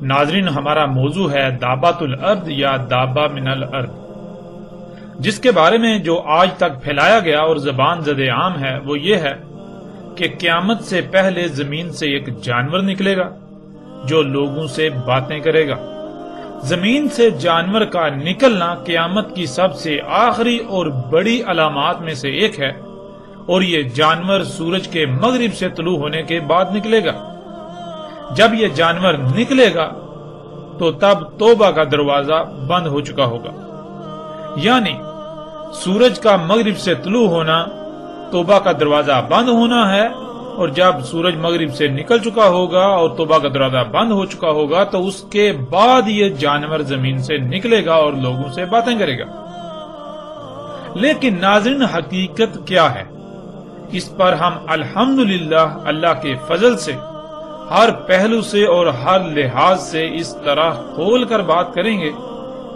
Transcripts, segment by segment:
ناظرین، ہمارا موضوع ہے دابۃ الارض یا دابہ من الارض، جس کے بارے میں جو آج تک پھیلایا گیا اور زبان زد عام ہے وہ یہ ہے کہ قیامت سے پہلے زمین سے ایک جانور نکلے گا جو لوگوں سے باتیں کرے گا۔ زمین سے جانور کا نکلنا قیامت کی سب سے آخری اور بڑی علامات میں سے ایک ہے، اور یہ جانور سورج کے مغرب سے طلوع ہونے کے بعد نکلے گا۔ جب یہ جانور نکلے گا تو تب توبہ کا دروازہ بند ہو چکا ہوگا، یعنی سورج کا مغرب سے طلوع ہونا توبہ کا دروازہ بند ہونا ہے، اور جب سورج مغرب سے نکل چکا ہوگا اور توبہ کا دروازہ بند ہو چکا ہوگا تو اس کے بعد یہ جانور زمین سے نکلے گا اور لوگوں سے باتیں کرے گا۔ لیکن ناظرین، حقیقت کیا ہے؟ اس پر ہم الحمدللہ اللہ کے فضل سے ہر پہلو سے اور ہر لحاظ سے اس طرح کھول کر بات کریں گے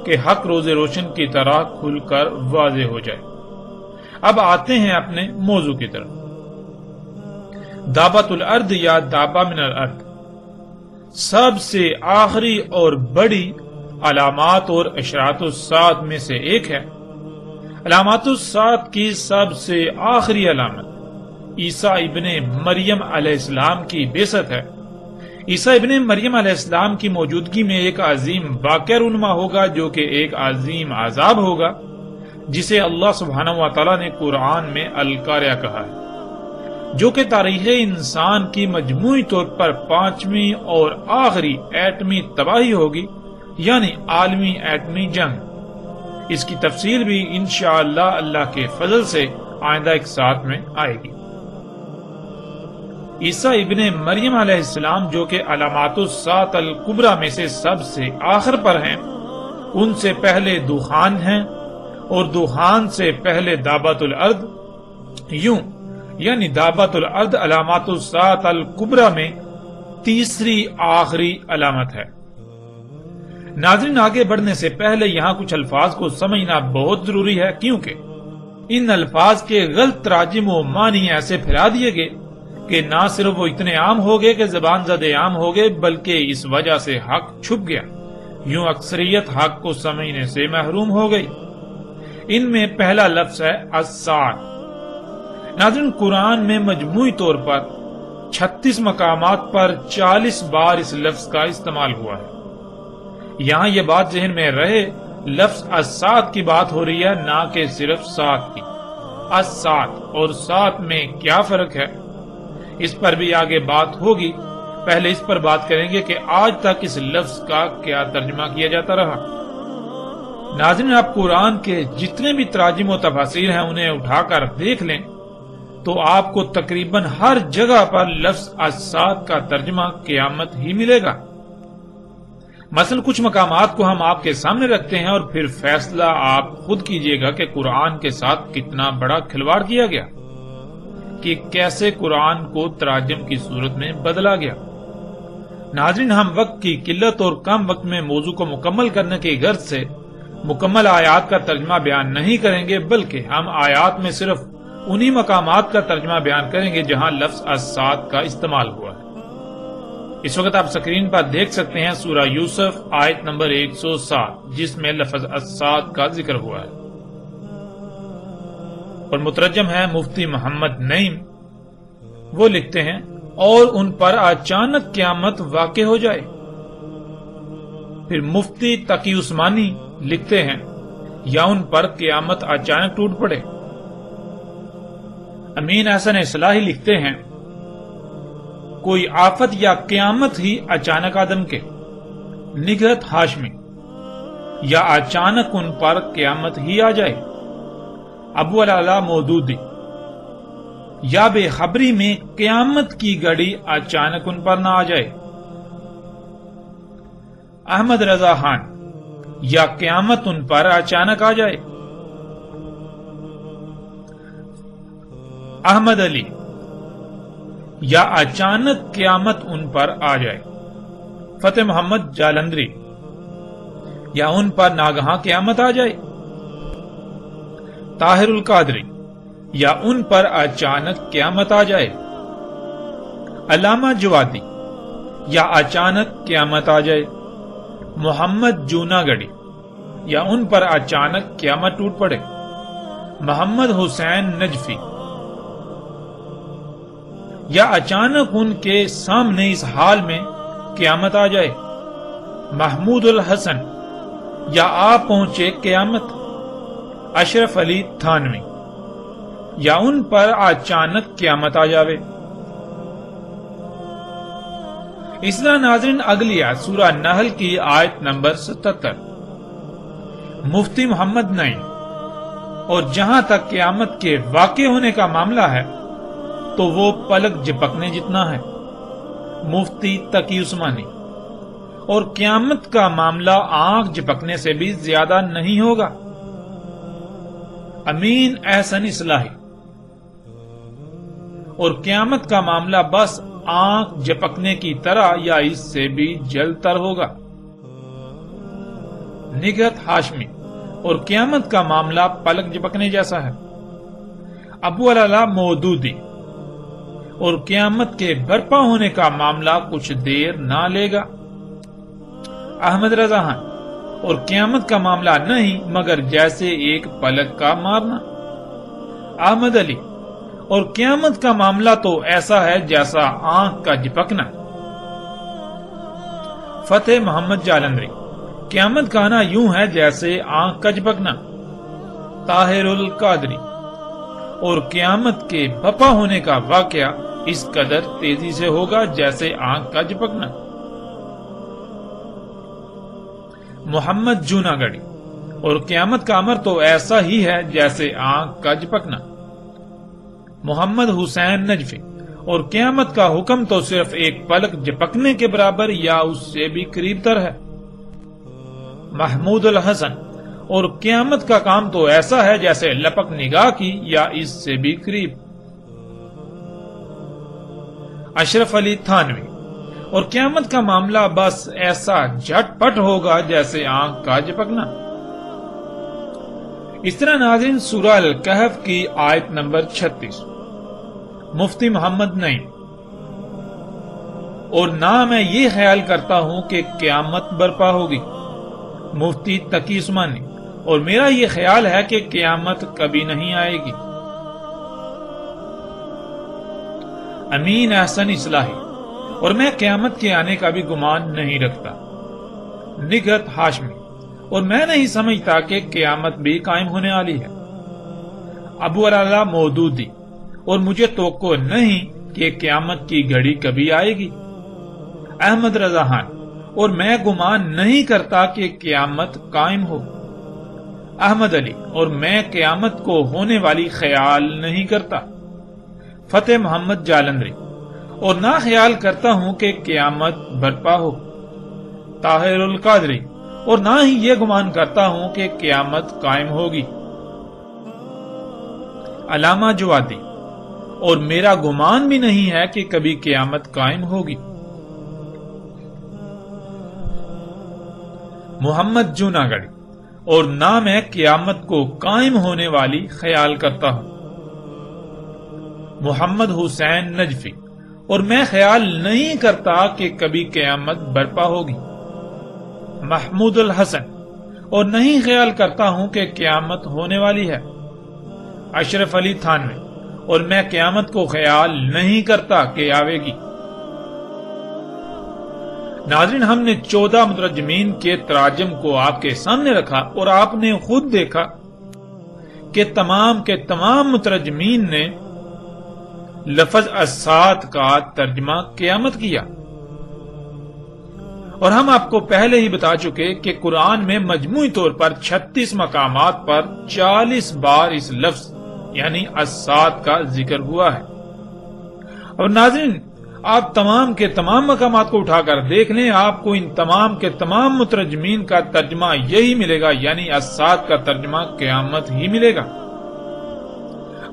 کہ حق روز روشن کی طرح کھل کر واضح ہو جائے۔ اب آتے ہیں اپنے موضوع کی طرف۔ دابۃ الارض یا دابہ من الارض سب سے آخری اور بڑی علامات اور اشراط الساعۃ میں سے ایک ہے۔ علامات الساعۃ کی سب سے آخری علامت عیسیٰ ابن مریم علیہ السلام کی بعثت ہے۔ عیسیٰ ابن مریم علیہ السلام کی موجودگی میں ایک عظیم واقعہ رونما ہوگا جو کہ ایک عظیم عذاب ہوگا، جسے اللہ سبحانہ و تعالیٰ نے قرآن میں القاریہ کہا ہے، جو کہ تاریخ انسان کی مجموعی طور پر 5ویں اور آخری ایٹمی تباہی ہوگی، یعنی عالمی ایٹمی جنگ۔ اس کی تفصیل بھی انشاءاللہ اللہ کے فضل سے آئندہ ایک ساتھ میں آئے گی۔ عیسیٰ ابن مریم علیہ السلام جو کہ علامات الساعۃ الکبریٰ میں سے سب سے آخر پر ہیں، ان سے پہلے دخان ہیں، اور دخان سے پہلے دابۃ الارض، یوں یعنی دابۃ الارض علامات الساعۃ الکبریٰ میں تیسری آخری علامت ہے۔ ناظرین، آگے بڑھنے سے پہلے یہاں کچھ الفاظ کو سمجھنا بہت ضروری ہے، کیونکہ ان الفاظ کے غلط تراجم و معنی ایسے پھیلا دیے گئے کہ نہ صرف وہ اتنے عام ہو گئے کہ زبان زد عام ہو گئے، بلکہ اس وجہ سے حق چھپ گیا، یوں اکثریت حق کو سمجھنے سے محروم ہو گئی۔ ان میں پہلا لفظ ہے الساعۃ۔ ناظرین، قرآن میں مجموعی طور پر 36 مقامات پر 40 بار اس لفظ کا استعمال ہوا ہے۔ یہاں یہ بات ذہن میں رہے، لفظ الساعۃ کی بات ہو رہی ہے، نہ کہ صرف سات کی۔ الساعۃ اور سات میں کیا فرق ہے، اس پر بھی آگے بات ہوگی۔ پہلے اس پر بات کریں گے کہ آج تک اس لفظ کا کیا ترجمہ کیا جاتا رہا۔ ناظرین، آپ قرآن کے جتنے بھی تراجم و تفاسیر ہیں انہیں اٹھا کر دیکھ لیں تو آپ کو تقریباً ہر جگہ پر لفظ الساعۃ کا ترجمہ قیامت ہی ملے گا۔ مثلا کچھ مقامات کو ہم آپ کے سامنے رکھتے ہیں اور پھر فیصلہ آپ خود کیجئے گا کہ قرآن کے ساتھ کتنا بڑا کھلواڑ کیا گیا، کہ کیسے قرآن کو تراجم کی صورت میں بدلا گیا۔ ناظرین، ہم وقت کی قلت اور کم وقت میں موضوع کو مکمل کرنے کی غرض سے مکمل آیات کا ترجمہ بیان نہیں کریں گے، بلکہ ہم آیات میں صرف انہی مقامات کا ترجمہ بیان کریں گے جہاں لفظ الساعۃ کا استعمال ہوا ہے۔ اس وقت آپ سکرین پر دیکھ سکتے ہیں سورہ یوسف آیت نمبر 107، جس میں لفظ الساعۃ کا ذکر ہوا ہے، اور مترجم ہے مفتی محمد نعیم۔ وہ لکھتے ہیں، اور ان پر اچانک قیامت واقع ہو جائے۔ پھر مفتی تقی عثمانی لکھتے ہیں، یا ان پر قیامت اچانک ٹوٹ پڑے۔ امین حسن اصلاحی لکھتے ہیں، کوئی آفت یا قیامت ہی اچانک آدم کے۔ نگہت ہاشمی، یا اچانک ان پر قیامت ہی آ جائے۔ ابو العلا مودودی، یا بے خبری میں قیامت کی گھڑی اچانک ان پر نہ آ جائے۔ احمد رضا خان، یا قیامت ان پر اچانک آ جائے۔ احمد علی، یا اچانک قیامت ان پر آ جائے۔ فتح محمد جالندری، یا ان پر ناگہاں قیامت آ جائے۔ طاہر القادری، یا ان پر اچانک قیامت آ جائے۔ علامہ جوادی، یا اچانک قیامت آ جائے، محمد جوناگڑھی، یا ان پر اچانک قیامت ٹوٹ پڑے، محمد حسین نجفی، یا اچانک ان کے سامنے اس حال میں قیامت آ جائے، محمود الحسن، یا آ پہنچے قیامت، اشرف علی تھانوی، یا ان پر اچانک قیامت آ جاوے۔ اس طرح ناظرین اگلی آیت سورہ نحل کی آیت نمبر 77، مفتی محمد نعیم، اور جہاں تک قیامت کے واقع ہونے کا معاملہ ہے تو وہ پلک جھپکنے جتنا ہے، مفتی تقی عثمانی، اور قیامت کا معاملہ آنکھ جھپکنے سے بھی زیادہ نہیں ہوگا، امین احسن اصلاحی، اور قیامت کا معاملہ بس آنکھ جھپکنے کی طرح یا اس سے بھی جلد تر ہوگا، نگہت ہاشمی، اور قیامت کا معاملہ پلک جھپکنے جیسا ہے، ابو العلا مودودی، اور قیامت کے برپا ہونے کا معاملہ کچھ دیر نہ لے گا، احمد رضا خان، اور قیامت کا معاملہ نہیں مگر جیسے ایک پلک کا مارنا، احمد علی، اور قیامت کا معاملہ تو ایسا ہے جیسا آنکھ کا جھپکنا، فتح محمد جالندری، قیامت کا آنا یوں ہے جیسے آنکھ کا جھپکنا، طاہر القادری، اور قیامت کے بپا ہونے کا واقعہ اس قدر تیزی سے ہوگا جیسے آنکھ کا جھپکنا، محمد جوناگڑھی، اور قیامت کا امر تو ایسا ہی ہے جیسے آنکھ کا جھپکنا، محمد حسین نجفی، اور قیامت کا حکم تو صرف ایک پلک جھپکنے کے برابر یا اس سے بھی قریب تر ہے، محمود الحسن، اور قیامت کا کام تو ایسا ہے جیسے لپک نگاہ کی یا اس سے بھی قریب، اشرف علی تھانوی، اور قیامت کا معاملہ بس ایسا جھٹ پٹ ہوگا جیسے آنکھ کا جھپکنا۔ اس طرح ناظرین سورہ الکہف کی آیت نمبر 36، مفتی محمد نعیم، اور نہ میں یہ خیال کرتا ہوں کہ قیامت برپا ہوگی، مفتی تقی عثمانی، اور میرا یہ خیال ہے کہ قیامت کبھی نہیں آئے گی، امین احسن اصلاحی، اور میں قیامت کے آنے کا بھی گمان نہیں رکھتا، نگہت ہاشمی، اور میں نہیں سمجھتا کہ قیامت بھی قائم ہونے والی ہے، ابو العلا مودودی، اور مجھے توقع نہیں کہ قیامت کی گھڑی کبھی آئے گی، احمد رضا خان، اور میں گمان نہیں کرتا کہ قیامت قائم ہو، احمد علی، اور میں قیامت کو ہونے والی خیال نہیں کرتا، فتح محمد جالندری، اور نہ خیال کرتا ہوں کہ قیامت برپا ہو، طاہر القادری، اور نہ ہی یہ گمان کرتا ہوں کہ قیامت قائم ہوگی، علامہ جوادی، اور میرا گمان بھی نہیں ہے کہ کبھی قیامت قائم ہوگی، محمد جوناگڑھی، اور نہ میں قیامت کو قائم ہونے والی خیال کرتا ہوں، محمد حسین نجفی، اور میں خیال نہیں کرتا کہ کبھی قیامت برپا ہوگی، محمود الحسن، اور نہیں خیال کرتا ہوں کہ قیامت ہونے والی ہے، اشرف علی تھانوی، اور میں قیامت کو خیال نہیں کرتا کہ آئے گی۔ ناظرین ہم نے 14 مترجمین کے تراجم کو آپ کے سامنے رکھا اور آپ نے خود دیکھا کہ تمام کے تمام مترجمین نے لفظ الساعۃ کا ترجمہ قیامت کیا، اور ہم آپ کو پہلے ہی بتا چکے کہ قرآن میں مجموعی طور پر 36 مقامات پر 40 بار اس لفظ یعنی الساعۃ کا ذکر ہوا ہے۔ اور ناظرین آپ تمام کے تمام مقامات کو اٹھا کر دیکھ لیں، آپ کو ان تمام کے تمام مترجمین کا ترجمہ یہی ملے گا، یعنی الساعۃ کا ترجمہ قیامت ہی ملے گا۔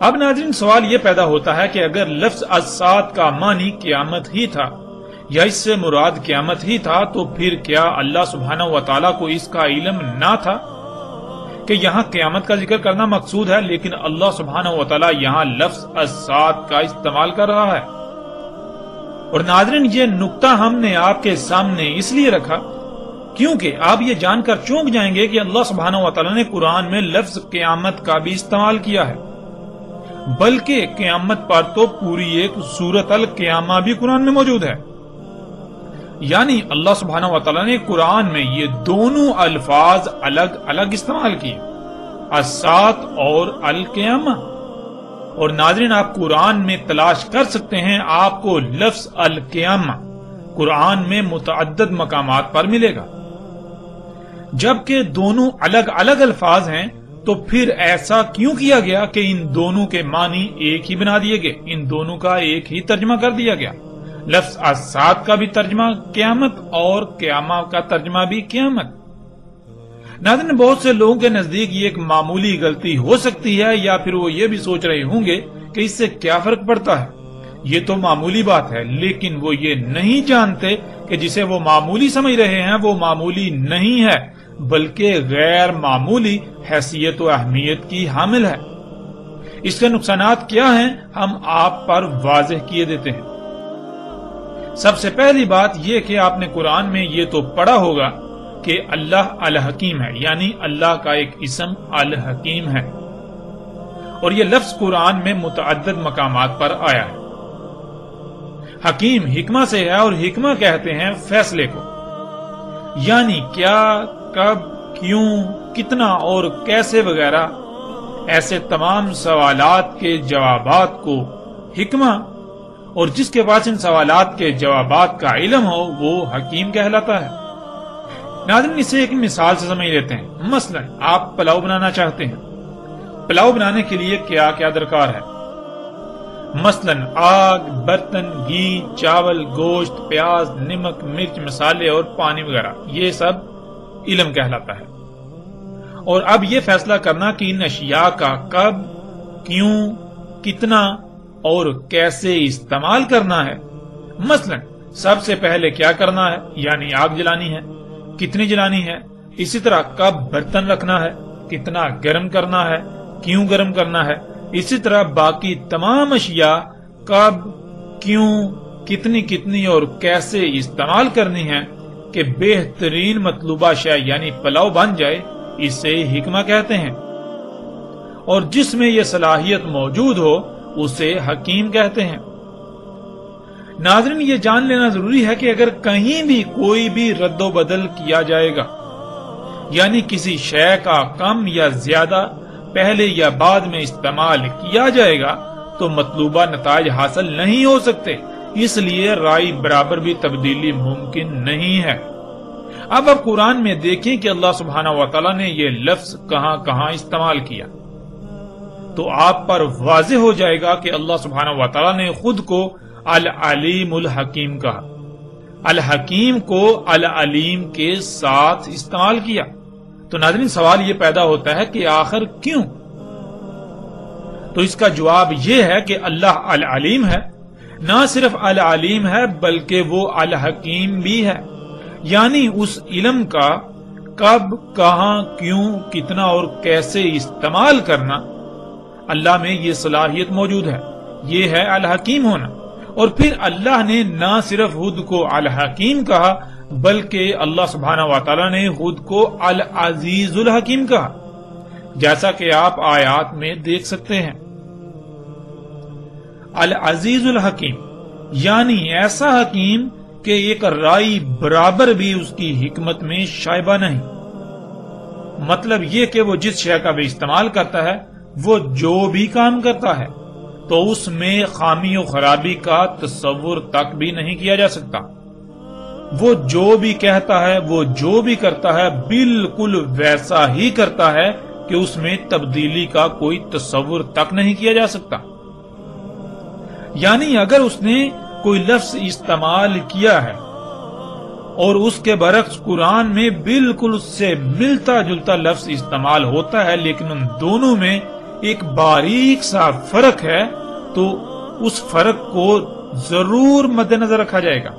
اب ناظرین سوال یہ پیدا ہوتا ہے کہ اگر لفظ الساعۃ کا معنی قیامت ہی تھا یا اس سے مراد قیامت ہی تھا تو پھر کیا اللہ سبحانہ و تعالیٰ کو اس کا علم نہ تھا کہ یہاں قیامت کا ذکر کرنا مقصود ہے، لیکن اللہ سبحانہ و تعالیٰ یہاں لفظ الساعۃ کا استعمال کر رہا ہے؟ اور ناظرین یہ نقطہ ہم نے آپ کے سامنے اس لیے رکھا کیونکہ آپ یہ جان کر چونک جائیں گے کہ اللہ سبحانہ و تعالیٰ نے قرآن میں لفظ قیامت کا بھی استعمال کیا ہے، بلکہ قیامت پر تو پوری ایک سورۃ القیامہ بھی قرآن میں موجود ہے۔ یعنی اللہ سبحانہ و تعالیٰ نے قرآن میں یہ دونوں الفاظ الگ الگ استعمال کیے، الساعۃ اور القیامہ۔ اور ناظرین آپ قرآن میں تلاش کر سکتے ہیں، آپ کو لفظ القیامہ قرآن میں متعدد مقامات پر ملے گا۔ جبکہ دونوں الگ الگ الفاظ ہیں تو پھر ایسا کیوں کیا گیا کہ ان دونوں کے معنی ایک ہی بنا دیے گئے، ان دونوں کا ایک ہی ترجمہ کر دیا گیا؟ لفظ الساعۃ کا بھی ترجمہ قیامت اور قیامہ کا ترجمہ بھی قیامت۔ ناظرین بہت سے لوگوں کے نزدیک یہ ایک معمولی غلطی ہو سکتی ہے، یا پھر وہ یہ بھی سوچ رہے ہوں گے کہ اس سے کیا فرق پڑتا ہے، یہ تو معمولی بات ہے، لیکن وہ یہ نہیں جانتے کہ جسے وہ معمولی سمجھ رہے ہیں وہ معمولی نہیں ہے بلکہ غیر معمولی حیثیت و اہمیت کی حامل ہے۔ اس کے نقصانات کیا ہیں ہم آپ پر واضح کیے دیتے ہیں۔ سب سے پہلی بات یہ کہ آپ نے قرآن میں یہ تو پڑھا ہوگا کہ اللہ الحکیم ہے، یعنی اللہ کا ایک اسم الحکیم ہے، اور یہ لفظ قرآن میں متعدد مقامات پر آیا ہے۔ حکیم حکمہ سے ہے، اور حکمہ کہتے ہیں فیصلے کو، یعنی کیا، کب، کیوں، کتنا اور کیسے وغیرہ ایسے تمام سوالات کے جوابات کو حکمہ، اور جس کے پاس ان سوالات کے جوابات کا علم ہو وہ حکیم کہلاتا ہے۔ ناظرین اسے ایک مثال سے سمجھ لیتے ہیں۔ مثلا آپ پلاؤ بنانا چاہتے ہیں، پلاؤ بنانے کے لیے کیا کیا درکار ہے؟ مثلا آگ، برتن، گھی، چاول، گوشت، پیاز، نمک، مرچ، مسالے اور پانی وغیرہ، یہ سب علم کہلاتا ہے۔ اور اب یہ فیصلہ کرنا کہ ان اشیاء کا کب، کیوں، کتنا اور کیسے استعمال کرنا ہے۔ مثلا سب سے پہلے کیا کرنا ہے، یعنی آگ جلانی ہے، کتنی جلانی ہے، اسی طرح کب برتن رکھنا ہے، کتنا گرم کرنا ہے، کیوں گرم کرنا ہے، اسی طرح باقی تمام اشیاء کب، کیوں، کتنی کتنی اور کیسے استعمال کرنی ہے کہ بہترین مطلوبہ شے یعنی پلاؤ بن جائے، اسے حکمہ کہتے ہیں۔ اور جس میں یہ صلاحیت موجود ہو اسے حکیم کہتے ہیں۔ ناظرین یہ جان لینا ضروری ہے کہ اگر کہیں بھی کوئی بھی رد و بدل کیا جائے گا، یعنی کسی شے کا کم یا زیادہ پہلے یا بعد میں استعمال کیا جائے گا تو مطلوبہ نتائج حاصل نہیں ہو سکتے، اس لیے رائے برابر بھی تبدیلی ممکن نہیں ہے۔ اب قرآن میں دیکھیں کہ اللہ سبحانہ و تعالیٰ نے یہ لفظ کہاں کہاں استعمال کیا، تو آپ پر واضح ہو جائے گا کہ اللہ سبحانہ و تعالیٰ نے خود کو العلیم الحکیم کہا، الحکیم کو العلیم کے ساتھ استعمال کیا۔ تو ناظرین سوال یہ پیدا ہوتا ہے کہ آخر کیوں؟ تو اس کا جواب یہ ہے کہ اللہ العلیم ہے، نہ صرف العلیم ہے بلکہ وہ الحکیم بھی ہے، یعنی اس علم کا کب، کہاں، کیوں، کتنا اور کیسے استعمال کرنا اللہ میں یہ صلاحیت موجود ہے، یہ ہے الحکیم ہونا۔ اور پھر اللہ نے نہ صرف خود کو الحکیم کہا بلکہ اللہ سبحانہ و تعالیٰ نے خود کو العزیز الحکیم کہا، جیسا کہ آپ آیات میں دیکھ سکتے ہیں۔ العزیز الحکیم یعنی ایسا حکیم کہ ایک رائی برابر بھی اس کی حکمت میں شائبہ نہیں، مطلب یہ کہ وہ جس شے کا بھی استعمال کرتا ہے، وہ جو بھی کام کرتا ہے تو اس میں خامی و خرابی کا تصور تک بھی نہیں کیا جا سکتا۔ وہ جو بھی کہتا ہے، وہ جو بھی کرتا ہے بالکل ویسا ہی کرتا ہے کہ اس میں تبدیلی کا کوئی تصور تک نہیں کیا جا سکتا۔ یعنی اگر اس نے کوئی لفظ استعمال کیا ہے اور اس کے برعکس قرآن میں بالکل اس سے ملتا جلتا لفظ استعمال ہوتا ہے لیکن ان دونوں میں ایک باریک سا فرق ہے، تو اس فرق کو ضرور مد نظر رکھا جائے گا،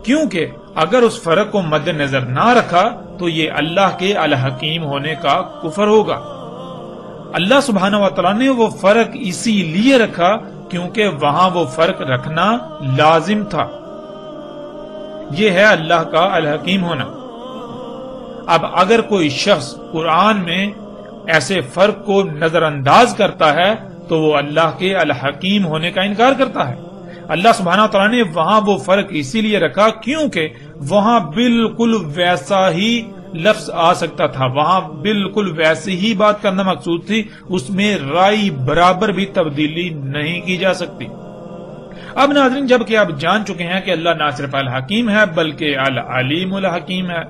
کیونکہ اگر اس فرق کو مد نظر نہ رکھا تو یہ اللہ کے الحکیم ہونے کا کفر ہوگا۔ اللہ سبحانہ و تعالیٰ نے وہ فرق اسی لیے رکھا کیونکہ وہاں وہ فرق رکھنا لازم تھا۔ یہ ہے اللہ کا الحکیم ہونا۔ اب اگر کوئی شخص قرآن میں ایسے فرق کو نظر انداز کرتا ہے تو وہ اللہ کے الحکیم ہونے کا انکار کرتا ہے۔ اللہ سبحانہ وتعالیٰ نے وہاں وہ فرق اسی لیے رکھا کیونکہ وہاں بالکل ویسا ہی لفظ آ سکتا تھا، وہاں بالکل ویسی ہی بات کرنا مقصود تھی، اس میں رائی برابر بھی تبدیلی نہیں کی جا سکتی۔ اب ناظرین، جب کہ آپ جان چکے ہیں کہ اللہ نہ صرف الحکیم ہے بلکہ العلیم الحکیم ہے،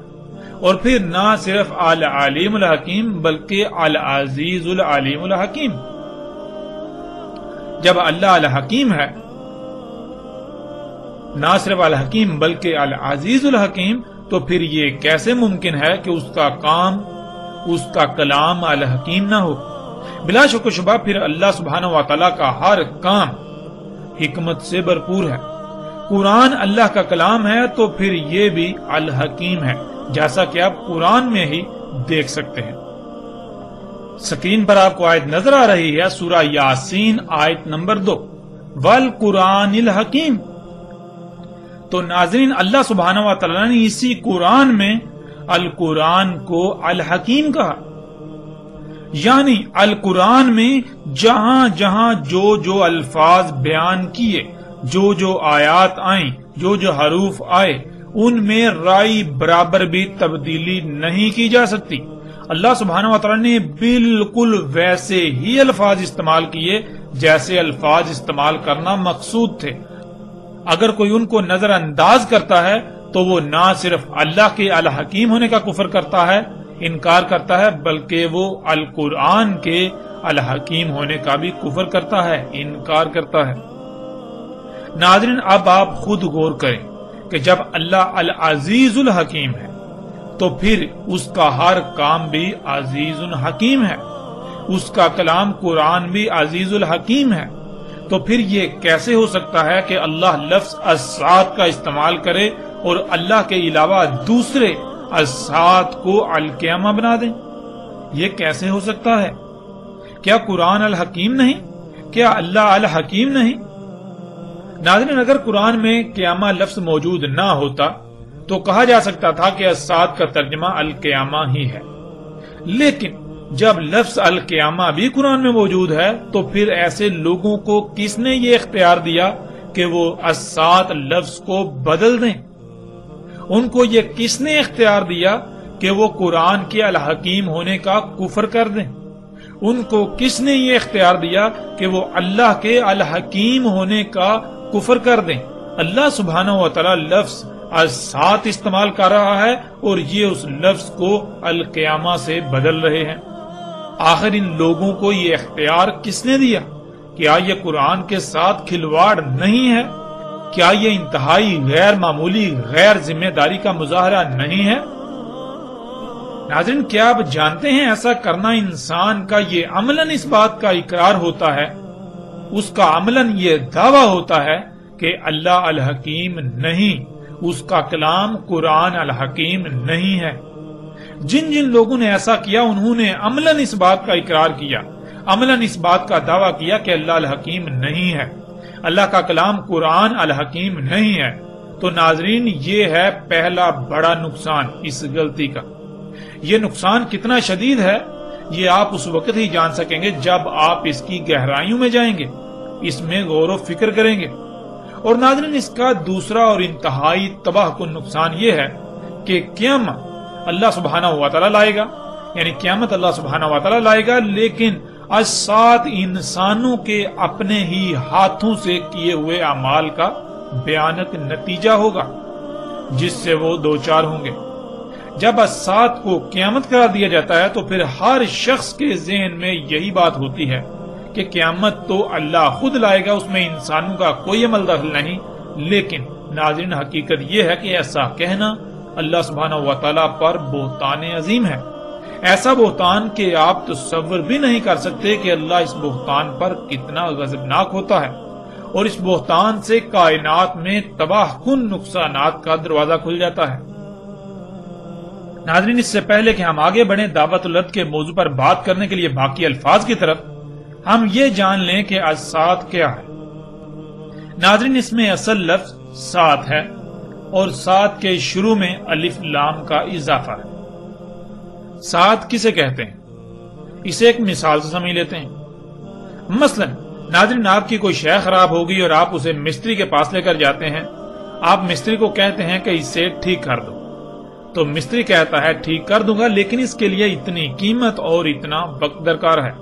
اور پھر نہ صرف العلیم الحکیم بلکہ العزیز العلیم الحکیم، جب اللہ الحکیم ہے، نہ صرف الحکیم بلکہ العزیز الحکیم، تو پھر یہ کیسے ممکن ہے کہ اس کا کام، اس کا کلام الحکیم نہ ہو؟ بلا شک و شبہ پھر اللہ سبحانہ و تعالیٰ کا ہر کام حکمت سے بھرپور ہے۔ قرآن اللہ کا کلام ہے تو پھر یہ بھی الحکیم ہے، جیسا کہ آپ قرآن میں ہی دیکھ سکتے ہیں۔ سکرین پر آپ کو آیت نظر آ رہی ہے، سورہ یاسین آیت نمبر 2، والقرآن الحکیم۔ تو ناظرین، اللہ سبحانہ و تعالیٰ نے اسی قرآن میں القرآن کو الحکیم کہا، یعنی القرآن میں جہاں جہاں جو جو الفاظ بیان کیے، جو جو آیات آئیں، جو جو حروف آئے، ان میں رائی برابر بھی تبدیلی نہیں کی جا سکتی۔ اللہ سبحانہ و تعالیٰ نے بالکل ویسے ہی الفاظ استعمال کیے جیسے الفاظ استعمال کرنا مقصود تھے۔ اگر کوئی ان کو نظر انداز کرتا ہے تو وہ نہ صرف اللہ کے الحکیم ہونے کا کفر کرتا ہے، انکار کرتا ہے، بلکہ وہ القرآن کے الحکیم ہونے کا بھی کفر کرتا ہے، انکار کرتا ہے۔ ناظرین، اب آپ خود غور کریں کہ جب اللہ العزیز الحکیم ہے تو پھر اس کا ہر کام بھی عزیز الحکیم ہے، اس کا کلام قرآن بھی عزیز الحکیم ہے، تو پھر یہ کیسے ہو سکتا ہے کہ اللہ لفظ السات کا استعمال کرے اور اللہ کے علاوہ دوسرے السات کو القیامہ بنا دیں؟ یہ کیسے ہو سکتا ہے؟ کیا قرآن الحکیم نہیں؟ کیا اللہ الحکیم نہیں؟ ناظرین، اگر قرآن میں قیامہ لفظ موجود نہ ہوتا تو کہا جا سکتا تھا کہ السات کا ترجمہ القیامہ ہی ہے، لیکن جب لفظ القیامہ بھی قرآن میں موجود ہے تو پھر ایسے لوگوں کو کس نے یہ اختیار دیا کہ وہ السات لفظ کو بدل دیں؟ ان کو یہ کس نے اختیار دیا کہ وہ قرآن کے الحکیم ہونے کا کفر کر دیں؟ ان کو کس نے یہ اختیار دیا کہ وہ اللہ کے الحکیم ہونے کا کفر کر دیں؟ اللہ سبحانہ و تعالی لفظ السات استعمال کر رہا ہے اور یہ اس لفظ کو القیامہ سے بدل رہے ہیں۔ آخر ان لوگوں کو یہ اختیار کس نے دیا؟ کیا یہ قرآن کے ساتھ کھلواڑ نہیں ہے؟ کیا یہ انتہائی غیر معمولی غیر ذمہ داری کا مظاہرہ نہیں ہے؟ ناظرین، کیا آپ جانتے ہیں ایسا کرنا انسان کا یہ عملاً اس بات کا اقرار ہوتا ہے، اس کا عملاً یہ دعویٰ ہوتا ہے کہ اللہ الحکیم نہیں، اس کا کلام قرآن الحکیم نہیں ہے۔ جن جن لوگوں نے ایسا کیا انہوں نے عملاً اس بات کا اقرار کیا، عملاً اس بات کا دعویٰ کیا کہ اللہ الحکیم نہیں ہے، اللہ کا کلام قرآن الحکیم نہیں ہے۔ تو ناظرین، یہ ہے پہلا بڑا نقصان اس غلطی کا۔ یہ نقصان کتنا شدید ہے یہ آپ اس وقت ہی جان سکیں گے جب آپ اس کی گہرائیوں میں جائیں گے، اس میں غور و فکر کریں گے۔ اور ناظرین، اس کا دوسرا اور انتہائی تباہ کن نقصان یہ ہے کہ قیامت اللہ سبحانہ و تعالیٰ لائے گا، یعنی قیامت اللہ سبحانہ و تعالیٰ لائے گا، لیکن السات انسانوں کے اپنے ہی ہاتھوں سے کیے ہوئے اعمال کا بیانت نتیجہ ہوگا جس سے وہ دوچار ہوں گے۔ جب السات کو قیامت قرار دیا جاتا ہے تو پھر ہر شخص کے ذہن میں یہی بات ہوتی ہے کہ قیامت تو اللہ خود لائے گا، اس میں انسانوں کا کوئی عمل دخل نہیں۔ لیکن ناظرین، حقیقت یہ ہے کہ ایسا کہنا اللہ سبحانہ و تعالیٰ پر بہتان عظیم ہے، ایسا بہتان کہ آپ تصور بھی نہیں کر سکتے کہ اللہ اس بہتان پر کتنا غضبناک ہوتا ہے، اور اس بہتان سے کائنات میں تباہ کن نقصانات کا دروازہ کھل جاتا ہے۔ ناظرین، اس سے پہلے کہ ہم آگے بڑھیں دعوت الارض کے موضوع پر بات کرنے کے لیے باقی الفاظ کی طرف، ہم یہ جان لیں کہ السات کیا ہے۔ ناظرین اس میں اصل لفظ سات ہے اور سات کے شروع میں الف لام کا اضافہ ہے۔ سات کسے کہتے ہیں اسے ایک مثال سے سمجھ لیتے ہیں۔ مثلا ناظرین آپ کی کوئی شے خراب ہوگی اور آپ اسے مستری کے پاس لے کر جاتے ہیں۔ آپ مستری کو کہتے ہیں کہ اسے ٹھیک کر دو، تو مستری کہتا ہے ٹھیک کر دوں گا لیکن اس کے لیے اتنی قیمت اور اتنا وقت درکار ہے،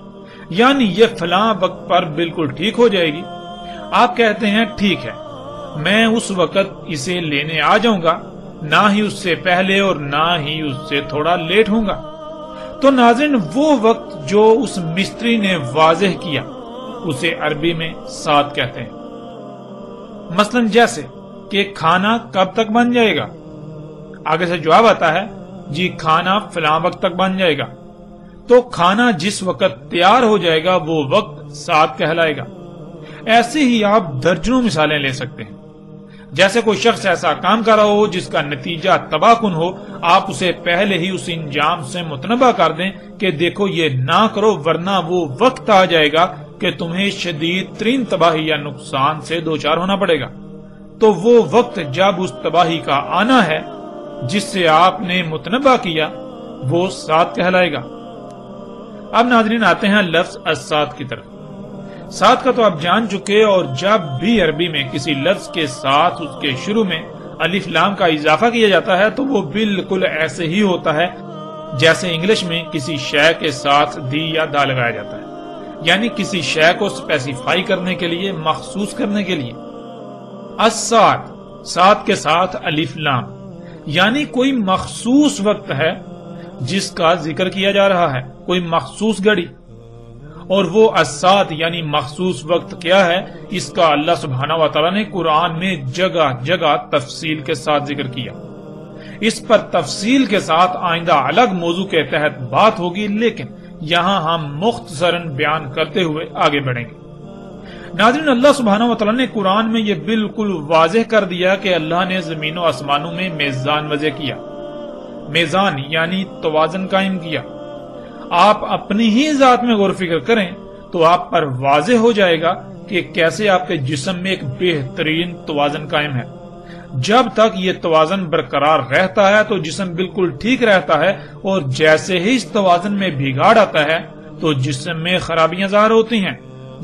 یعنی یہ فلاں وقت پر بالکل ٹھیک ہو جائے گی۔ آپ کہتے ہیں ٹھیک ہے، میں اس وقت اسے لینے آ جاؤں گا، نہ ہی اس سے پہلے اور نہ ہی اس سے تھوڑا لیٹ ہوں گا۔ تو ناظرین وہ وقت جو اس مستری نے واضح کیا اسے عربی میں سات کہتے ہیں۔ مثلا جیسے کہ کھانا کب تک بن جائے گا، آگے سے جواب آتا ہے جی کھانا فلاں وقت تک بن جائے گا، تو کھانا جس وقت تیار ہو جائے گا وہ وقت سات کہلائے گا۔ ایسے ہی آپ درجنوں مثالیں لے سکتے ہیں۔ جیسے کوئی شخص ایسا کام کر رہا ہو جس کا نتیجہ تباہ کن ہو، آپ اسے پہلے ہی اس انجام سے متنبہ کر دیں کہ دیکھو یہ نہ کرو ورنہ وہ وقت آ جائے گا کہ تمہیں شدید ترین تباہی یا نقصان سے دوچار ہونا پڑے گا۔ تو وہ وقت جب اس تباہی کا آنا ہے جس سے آپ نے متنبہ کیا وہ سات کہلائے گا۔ اب ناظرین آتے ہیں لفظ السات کی طرف۔ سات کا تو آپ جان چکے، اور جب بھی عربی میں کسی لفظ کے ساتھ اس کے شروع میں الف لام کا اضافہ کیا جاتا ہے تو وہ بالکل ایسے ہی ہوتا ہے جیسے انگلش میں کسی شے کے ساتھ دی یا دا لگایا جاتا ہے، یعنی کسی شے کو اسپیسیفائی کرنے کے لیے، مخصوص کرنے کے لیے۔ السات، سات کے ساتھ الف لام، یعنی کوئی مخصوص وقت ہے جس کا ذکر کیا جا رہا ہے، کوئی مخصوص گھڑی۔ اور وہ السات یعنی مخصوص وقت کیا ہے، اس کا اللہ سبحانہ و تعالیٰ نے قرآن میں جگہ جگہ تفصیل کے ساتھ ذکر کیا۔ اس پر تفصیل کے ساتھ آئندہ الگ موضوع کے تحت بات ہوگی، لیکن یہاں ہم مختصراً بیان کرتے ہوئے آگے بڑھیں گے۔ ناظرین اللہ سبحانہ و تعالیٰ نے قرآن میں یہ بالکل واضح کر دیا کہ اللہ نے زمین و آسمانوں میں میزان وضع کیا، میزان یعنی توازن قائم کیا۔ آپ اپنی ہی ذات میں غور و فکر کریں تو آپ پر واضح ہو جائے گا کہ کیسے آپ کے جسم میں ایک بہترین توازن قائم ہے۔ جب تک یہ توازن برقرار رہتا ہے تو جسم بالکل ٹھیک رہتا ہے، اور جیسے ہی اس توازن میں بگاڑ آتا ہے تو جسم میں خرابیاں ظاہر ہوتی ہیں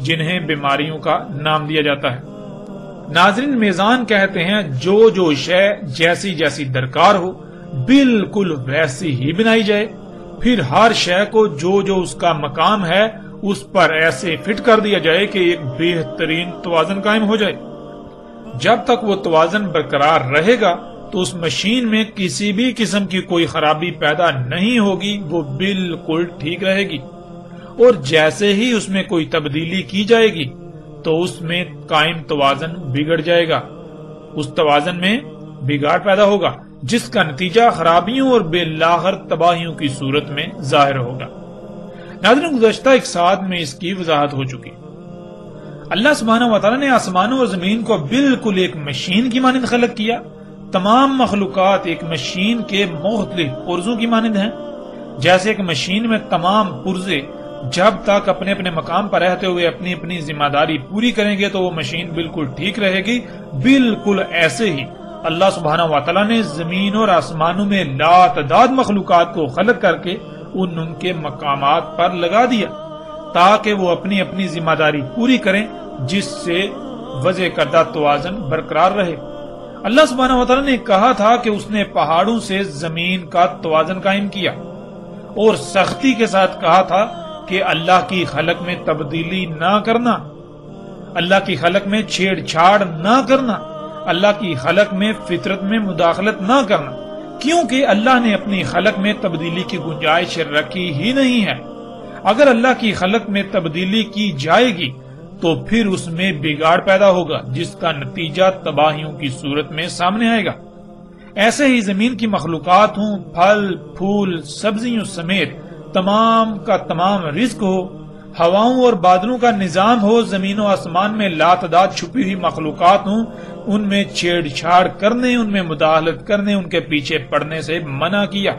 جنہیں بیماریوں کا نام دیا جاتا ہے۔ ناظرین میزان کہتے ہیں جو شے جیسی جیسی درکار ہو بالکل ویسی ہی بنائی جائے، پھر ہر شے کو جو اس کا مقام ہے اس پر ایسے فٹ کر دیا جائے کہ ایک بہترین توازن قائم ہو جائے۔ جب تک وہ توازن برقرار رہے گا تو اس مشین میں کسی بھی قسم کی کوئی خرابی پیدا نہیں ہوگی، وہ بالکل ٹھیک رہے گی۔ اور جیسے ہی اس میں کوئی تبدیلی کی جائے گی تو اس میں قائم توازن بگڑ جائے گا، اس توازن میں بگاڑ پیدا ہوگا جس کا نتیجہ خرابیوں اور بالآخر تباہیوں کی صورت میں ظاہر ہوگا۔ ناظرین گزشتہ ایک ساتھ میں اس کی وضاحت ہو چکی۔ اللہ سبحانہ و تعالیٰ نے آسمانوں اور زمین کو بالکل ایک مشین کی مانند خلق کیا۔ تمام مخلوقات ایک مشین کے مختلف پرزوں کی مانند ہیں۔ جیسے ایک مشین میں تمام پرزے جب تک اپنے اپنے مقام پر رہتے ہوئے اپنی اپنی ذمہ داری پوری کریں گے تو وہ مشین بالکل ٹھیک رہے گی، بالکل ایسے ہی اللہ سبحانہ و تعالیٰ نے زمین اور آسمانوں میں لاتعداد مخلوقات کو خلق کر کے ان کے مقامات پر لگا دیا تاکہ وہ اپنی اپنی ذمہ داری پوری کریں، جس سے وضع کردہ توازن برقرار رہے۔ اللہ سبحانہ و تعالیٰ نے کہا تھا کہ اس نے پہاڑوں سے زمین کا توازن قائم کیا، اور سختی کے ساتھ کہا تھا کہ اللہ کی خلق میں تبدیلی نہ کرنا، اللہ کی خلق میں چھیڑ چھاڑ نہ کرنا، اللہ کی خلق میں فطرت میں مداخلت نہ کرنا، کیونکہ اللہ نے اپنی خلق میں تبدیلی کی گنجائش رکھی ہی نہیں ہے۔ اگر اللہ کی خلق میں تبدیلی کی جائے گی تو پھر اس میں بگاڑ پیدا ہوگا جس کا نتیجہ تباہیوں کی صورت میں سامنے آئے گا۔ ایسے ہی زمین کی مخلوقات ہوں، پھل پھول سبزیوں سمیت تمام کا تمام رزق ہو، ہواؤں اور بادلوں کا نظام ہو، زمین و آسمان میں لاتعداد چھپی ہوئی مخلوقات ہوں، ان میں چھیڑ چھاڑ کرنے، ان میں مداخلت کرنے، ان کے پیچھے پڑنے سے منع کیا،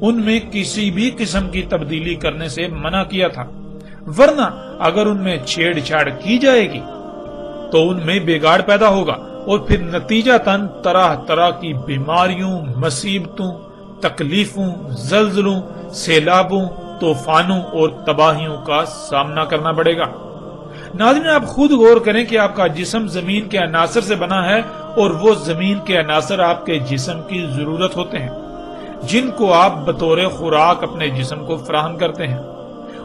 ان میں کسی بھی قسم کی تبدیلی کرنے سے منع کیا تھا، ورنہ اگر ان میں چھیڑ چھاڑ کی جائے گی تو ان میں بگاڑ پیدا ہوگا اور پھر نتیجتاً طرح طرح کی بیماریوں، مصیبتوں، تکلیفوں، زلزلوں، سیلابوں، طوفانوں اور تباہیوں کا سامنا کرنا پڑے گا۔ ناظرین، آپ خود غور کریں کہ آپ کا جسم زمین کے عناصر سے بنا ہے اور وہ زمین کے عناصر آپ کے جسم کی ضرورت ہوتے ہیں، جن کو آپ بطور خوراک اپنے جسم کو فراہم کرتے ہیں۔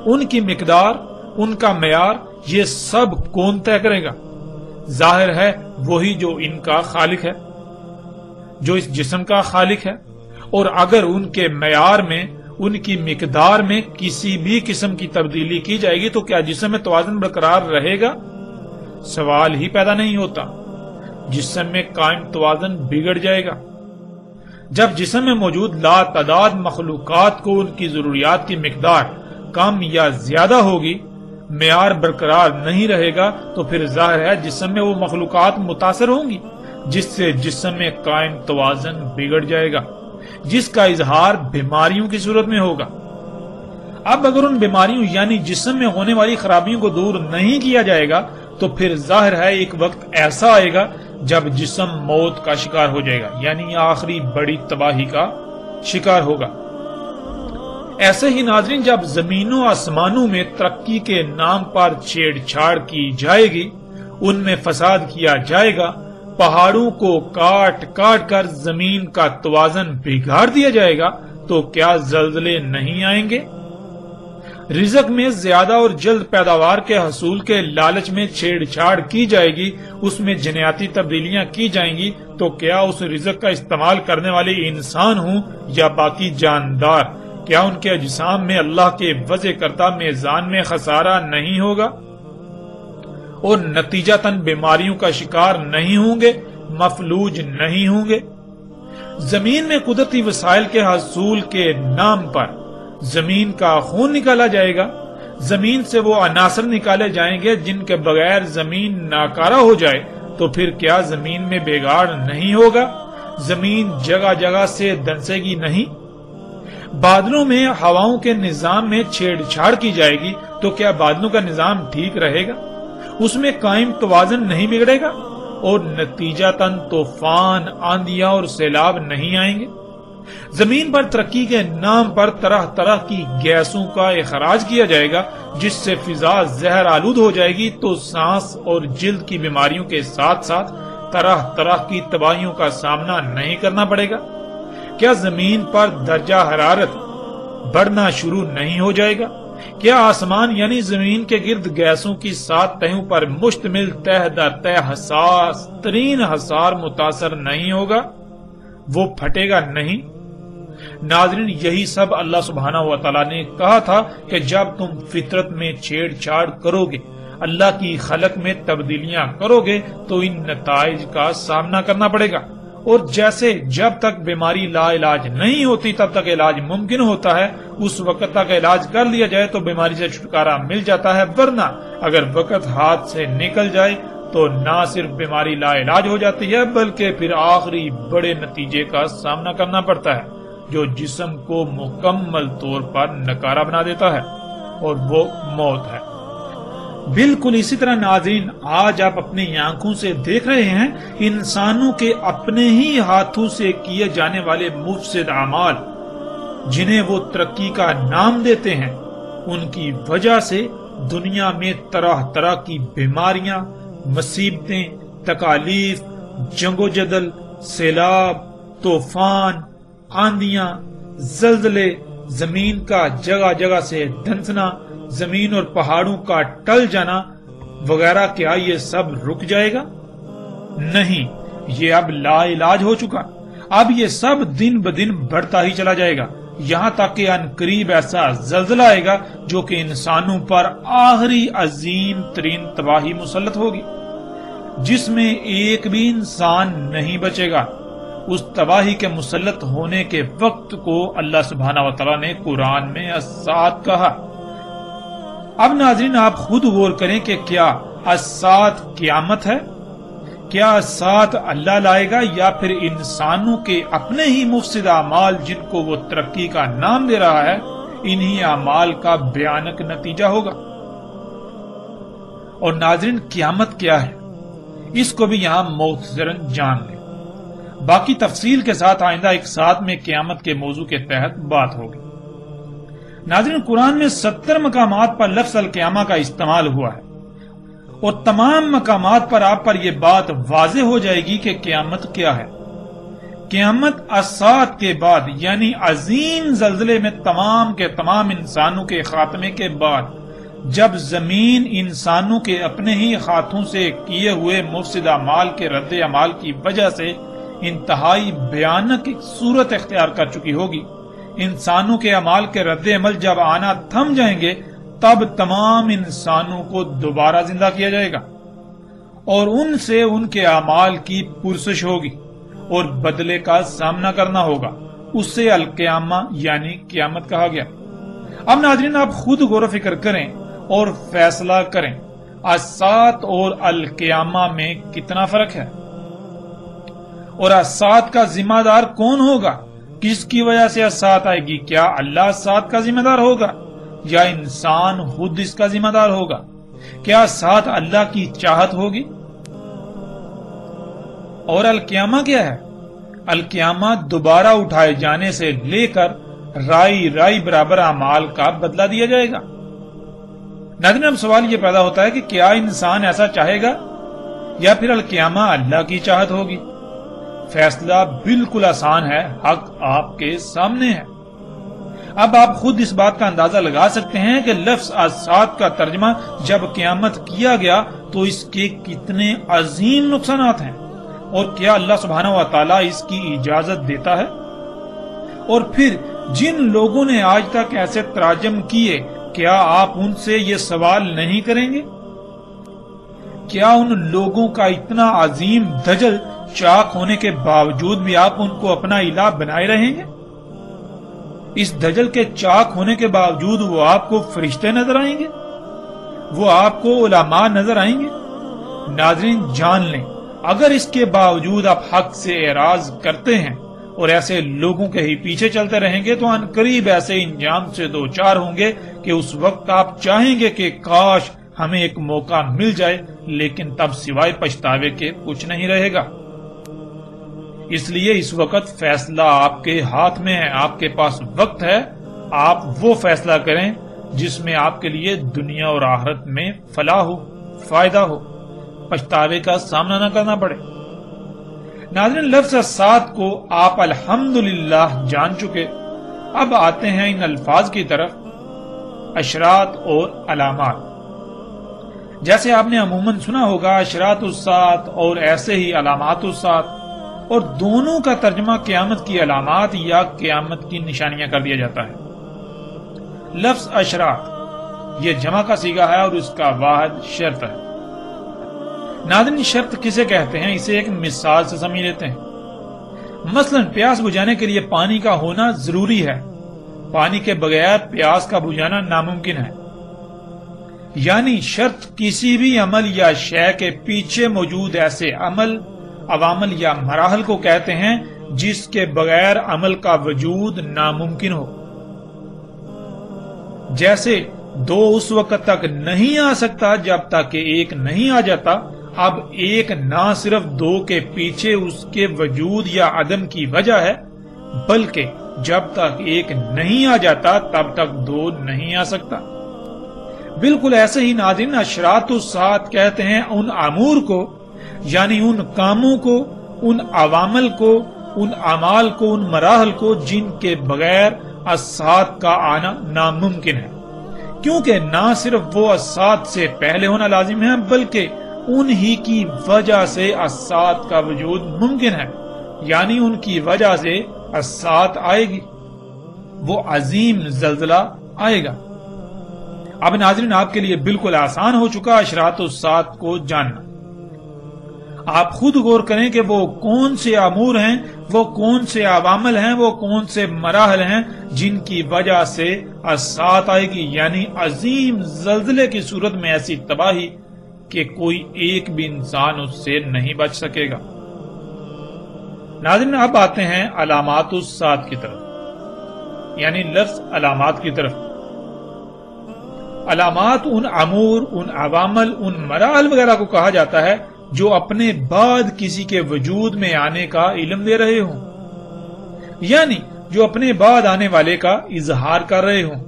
ان کی مقدار، ان کا معیار، یہ سب کون طے کرے گا؟ ظاہر ہے وہی جو ان کا خالق ہے، جو اس جسم کا خالق ہے۔ اور اگر ان کے معیار میں، ان کی مقدار میں کسی بھی قسم کی تبدیلی کی جائے گی تو کیا جسم میں توازن برقرار رہے گا؟ سوال ہی پیدا نہیں ہوتا۔ جسم میں قائم توازن بگڑ جائے گا۔ جب جسم میں موجود لا تعداد مخلوقات کو ان کی ضروریات کی مقدار کم یا زیادہ ہوگی، معیار برقرار نہیں رہے گا، تو پھر ظاہر ہے جسم میں وہ مخلوقات متاثر ہوں گی، جس سے جسم میں قائم توازن بگڑ جائے گا، جس کا اظہار بیماریوں کی صورت میں ہوگا۔ اب اگر ان بیماریوں یعنی جسم میں ہونے والی خرابیوں کو دور نہیں کیا جائے گا تو پھر ظاہر ہے ایک وقت ایسا آئے گا جب جسم موت کا شکار ہو جائے گا، یعنی آخری بڑی تباہی کا شکار ہوگا۔ ایسے ہی ناظرین، جب زمینوں آسمانوں میں ترقی کے نام پر چھیڑ چھاڑ کی جائے گی، ان میں فساد کیا جائے گا، پہاڑوں کو کاٹ کاٹ کر زمین کا توازن بگاڑ دیا جائے گا، تو کیا زلزلے نہیں آئیں گے؟ رزق میں زیادہ اور جلد پیداوار کے حصول کے لالچ میں چھیڑ چھاڑ کی جائے گی، اس میں جنیاتی تبدیلیاں کی جائیں گی، تو کیا اس رزق کا استعمال کرنے والے انسان ہوں یا باقی جاندار، کیا ان کے اجسام میں اللہ کے وضع کردہ میزان میں خسارہ نہیں ہوگا اور نتیجتاً بیماریوں کا شکار نہیں ہوں گے، مفلوج نہیں ہوں گے؟ زمین میں قدرتی وسائل کے حصول کے نام پر زمین کا خون نکالا جائے گا، زمین سے وہ عناصر نکالے جائیں گے جن کے بغیر زمین ناکارہ ہو جائے، تو پھر کیا زمین میں بگاڑ نہیں ہوگا؟ زمین جگہ جگہ سے دنسے گی نہیں؟ بادلوں میں ہواؤں کے نظام میں چھیڑ چھاڑ کی جائے گی تو کیا بادلوں کا نظام ٹھیک رہے گا؟ اس میں قائم توازن نہیں بگڑے گا اور نتیجتاً طوفان، آندھیاں اور سیلاب نہیں آئیں گے؟ زمین پر ترقی کے نام پر طرح طرح کی گیسوں کا اخراج کیا جائے گا جس سے فضا زہر آلود ہو جائے گی، تو سانس اور جلد کی بیماریوں کے ساتھ ساتھ طرح طرح کی تباہیوں کا سامنا نہیں کرنا پڑے گا؟ کیا زمین پر درجہ حرارت بڑھنا شروع نہیں ہو جائے گا؟ کیا آسمان یعنی زمین کے گرد گیسوں کی 7 تہوں پر مشتمل تہ در تہ حساس ترین حصار متاثر نہیں ہوگا؟ وہ پھٹے گا نہیں؟ ناظرین، یہی سب اللہ سبحانہ و تعالیٰ نے کہا تھا کہ جب تم فطرت میں چھیڑ چھاڑ کرو گے، اللہ کی خلق میں تبدیلیاں کرو گے، تو ان نتائج کا سامنا کرنا پڑے گا۔ اور جیسے جب تک بیماری لا علاج نہیں ہوتی تب تک علاج ممکن ہوتا ہے، اس وقت تک علاج کر لیا جائے تو بیماری سے چھٹکارا مل جاتا ہے، ورنہ اگر وقت ہاتھ سے نکل جائے تو نہ صرف بیماری لا علاج ہو جاتی ہے بلکہ پھر آخری بڑے نتیجے کا سامنا کرنا پڑتا ہے جو جسم کو مکمل طور پر نکارہ بنا دیتا ہے، اور وہ موت ہے۔ بالکل اسی طرح ناظرین، آج آپ اپنی آنکھوں سے دیکھ رہے ہیں انسانوں کے اپنے ہی ہاتھوں سے کیے جانے والے مفسد اعمال، جنہیں وہ ترقی کا نام دیتے ہیں، ان کی وجہ سے دنیا میں طرح طرح کی بیماریاں، مصیبتیں، تکالیف، جنگ و جدل، سیلاب، طوفان، آندھیاں، زلزلے، زمین کا جگہ جگہ سے دھنسنا، زمین اور پہاڑوں کا ٹل جانا وغیرہ، کیا یہ سب رک جائے گا؟ نہیں، یہ اب لا علاج ہو چکا۔ اب یہ سب دن بدن بڑھتا ہی چلا جائے گا، یہاں تک کہ عنقریب ایسا زلزلہ آئے گا جو کہ انسانوں پر آخری عظیم ترین تباہی مسلط ہوگی، جس میں ایک بھی انسان نہیں بچے گا۔ اس تباہی کے مسلط ہونے کے وقت کو اللہ سبحانہ و تعالیٰ نے قرآن میں الساعۃ کہا۔ اب ناظرین، آپ خود غور کریں کہ کیا الساعۃ قیامت ہے؟ کیا الساعۃ اللہ لائے گا یا پھر انسانوں کے اپنے ہی مفسد اعمال جن کو وہ ترقی کا نام دے رہا ہے، انہی اعمال کا بھیانک نتیجہ ہوگا؟ اور ناظرین، قیامت کیا ہے؟ اس کو بھی یہاں مختصراً جان لیں، باقی تفصیل کے ساتھ آئندہ ایک ساتھ میں قیامت کے موضوع کے تحت بات ہوگی۔ ناظرین، قرآن میں 70 مقامات پر لفظ القیامہ کا استعمال ہوا ہے، اور تمام مقامات پر آپ پر یہ بات واضح ہو جائے گی کہ قیامت کیا ہے۔ قیامت الساعۃ کے بعد یعنی عظیم زلزلے میں تمام کے تمام انسانوں کے خاتمے کے بعد، جب زمین انسانوں کے اپنے ہی ہاتھوں سے کیے ہوئے مفسد اعمال کے رد عمل کی وجہ سے انتہائی بھیانک صورت اختیار کر چکی ہوگی، انسانوں کے اعمال کے رد عمل جب آنا تھم جائیں گے، تب تمام انسانوں کو دوبارہ زندہ کیا جائے گا اور ان سے ان کے اعمال کی پرسش ہوگی اور بدلے کا سامنا کرنا ہوگا۔ اس سے القیامہ یعنی قیامت کہا گیا۔ اب ناظرین، آپ خود غور و فکر کریں اور فیصلہ کریں، الساعۃ اور القیامہ میں کتنا فرق ہے، اور الساعۃ کا ذمہ دار کون ہوگا؟ کس کی وجہ سے الساعۃ آئے گی؟ کیا اللہ الساعۃ کا ذمہ دار ہوگا یا انسان خود اس کا ذمہ دار ہوگا؟ کیا الساعۃ اللہ کی چاہت ہوگی؟ اور القیامہ کیا ہے؟ القیامہ دوبارہ اٹھائے جانے سے لے کر رائی برابر اعمال کا بدلہ دیا جائے گا۔ ناظرین، اب سوال یہ پیدا ہوتا ہے کہ کیا انسان ایسا چاہے گا یا پھر القیامہ اللہ کی چاہت ہوگی؟ فیصلہ بالکل آسان ہے، حق آپ کے سامنے ہے۔ اب آپ خود اس بات کا اندازہ لگا سکتے ہیں کہ لفظ الساعۃ کا ترجمہ جب قیامت کیا گیا تو اس کے کتنے عظیم نقصانات ہیں، اور کیا اللہ سبحانہ و تعالیٰ اس کی اجازت دیتا ہے؟ اور پھر جن لوگوں نے آج تک ایسے تراجم کیے، کیا آپ ان سے یہ سوال نہیں کریں گے؟ کیا ان لوگوں کا اتنا عظیم دجل چاک ہونے کے باوجود بھی آپ ان کو اپنا الہ بنائے رہیں گے؟ اس دجل کے چاک ہونے کے باوجود وہ آپ کو فرشتے نظر آئیں گے؟ وہ آپ کو علماء نظر آئیں گے؟ ناظرین، جان لیں، اگر اس کے باوجود آپ حق سے اعراض کرتے ہیں اور ایسے لوگوں کے ہی پیچھے چلتے رہیں گے تو عنقریب ایسے انجام سے دوچار ہوں گے کہ اس وقت آپ چاہیں گے کہ کاش ہمیں ایک موقع مل جائے، لیکن تب سوائے پچھتاوے کے کچھ نہیں رہے گا۔ اس لیے اس وقت فیصلہ آپ کے ہاتھ میں ہے، آپ کے پاس وقت ہے، آپ وہ فیصلہ کریں جس میں آپ کے لیے دنیا اور آخرت میں فلاح ہو، فائدہ ہو، پچھتاوے کا سامنا نہ کرنا پڑے۔ ناظرین، لفظ الساعۃ کو آپ الحمدللہ جان چکے، اب آتے ہیں ان الفاظ کی طرف، اشراط اور علامات۔ جیسے آپ نے عموماً سنا ہوگا اشراط الساعۃ اور ایسے ہی علامات الساعۃ، اور دونوں کا ترجمہ قیامت کی علامات یا قیامت کی نشانیاں کر دیا جاتا ہے۔ لفظ اشراط یہ جمع کا صیغہ ہے اور اس کا واحد شرط ہے۔ ناظرین، شرط کسے کہتے ہیں اسے ایک مثال سے سمجھ لیتے ہیں۔ مثلا پیاس بجھانے کے لیے پانی کا ہونا ضروری ہے، پانی کے بغیر پیاس کا بجھانا ناممکن ہے۔ یعنی شرط کسی بھی عمل یا شے کے پیچھے موجود ایسے عمل، عوامل یا مراحل کو کہتے ہیں جس کے بغیر عمل کا وجود ناممکن ہو۔ جیسے دو اس وقت تک نہیں آ سکتا جب تک کہ ایک نہیں آ جاتا، اب ایک نہ صرف دو کے پیچھے اس کے وجود یا عدم کی وجہ ہے، بلکہ جب تک ایک نہیں آ جاتا تب تک دو نہیں آ سکتا۔ بالکل ایسے ہی ناظرین، اشراط الساعۃ کہتے ہیں ان امور کو، یعنی ان کاموں کو، ان عوامل کو، ان اعمال کو، ان مراحل کو جن کے بغیر الساعۃ کا آنا ناممکن ہے، کیونکہ نہ صرف وہ الساعۃ سے پہلے ہونا لازم ہے بلکہ انہی کی وجہ سے الساعۃ کا وجود ممکن ہے، یعنی ان کی وجہ سے الساعۃ آئے گی، وہ عظیم زلزلہ آئے گا۔ اب ناظرین، آپ کے لیے بالکل آسان ہو چکا اشراط الساعۃ کو جاننا۔ آپ خود غور کریں کہ وہ کون سے امور ہیں، وہ کون سے عوامل ہیں، وہ کون سے مراحل ہیں جن کی وجہ سے الساعۃ آئے گی، یعنی عظیم زلزلے کی صورت میں ایسی تباہی کہ کوئی ایک بھی انسان اس سے نہیں بچ سکے گا۔ ناظرین، اب آتے ہیں علامات الساعۃ کی طرف، یعنی لفظ علامات کی طرف۔ علامات ان امور، ان عوامل، ان مراحل وغیرہ کو کہا جاتا ہے جو اپنے بعد کسی کے وجود میں آنے کا علم دے رہے ہوں، یعنی جو اپنے بعد آنے والے کا اظہار کر رہے ہوں۔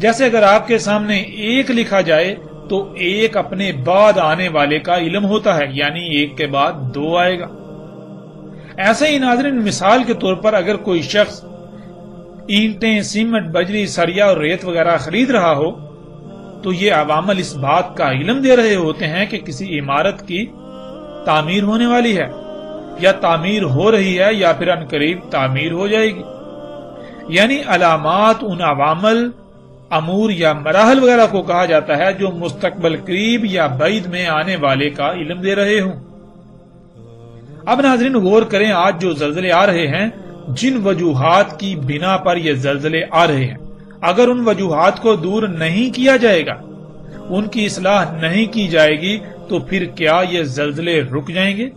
جیسے اگر آپ کے سامنے ایک لکھا جائے تو ایک اپنے بعد آنے والے کا علم ہوتا ہے، یعنی ایک کے بعد دو آئے گا۔ ایسے ہی ناظرین، مثال کے طور پر اگر کوئی شخص اینٹیں، سیمنٹ، بجری، سریا اور ریت وغیرہ خرید رہا ہو تو یہ عوامل اس بات کا علم دے رہے ہوتے ہیں کہ کسی عمارت کی تعمیر ہونے والی ہے، یا تعمیر ہو رہی ہے، یا پھر عنقریب تعمیر ہو جائے گی۔ یعنی علامات ان عوامل، امور یا مراحل وغیرہ کو کہا جاتا ہے جو مستقبل قریب یا بعید میں آنے والے کا علم دے رہے ہوں۔ اب ناظرین غور کریں، آج جو زلزلے آ رہے ہیں، جن وجوہات کی بنا پر یہ زلزلے آ رہے ہیں، اگر ان وجوہات کو دور نہیں کیا جائے گا، ان کی اصلاح نہیں کی جائے گی، تو پھر کیا یہ زلزلے رک جائیں گے؟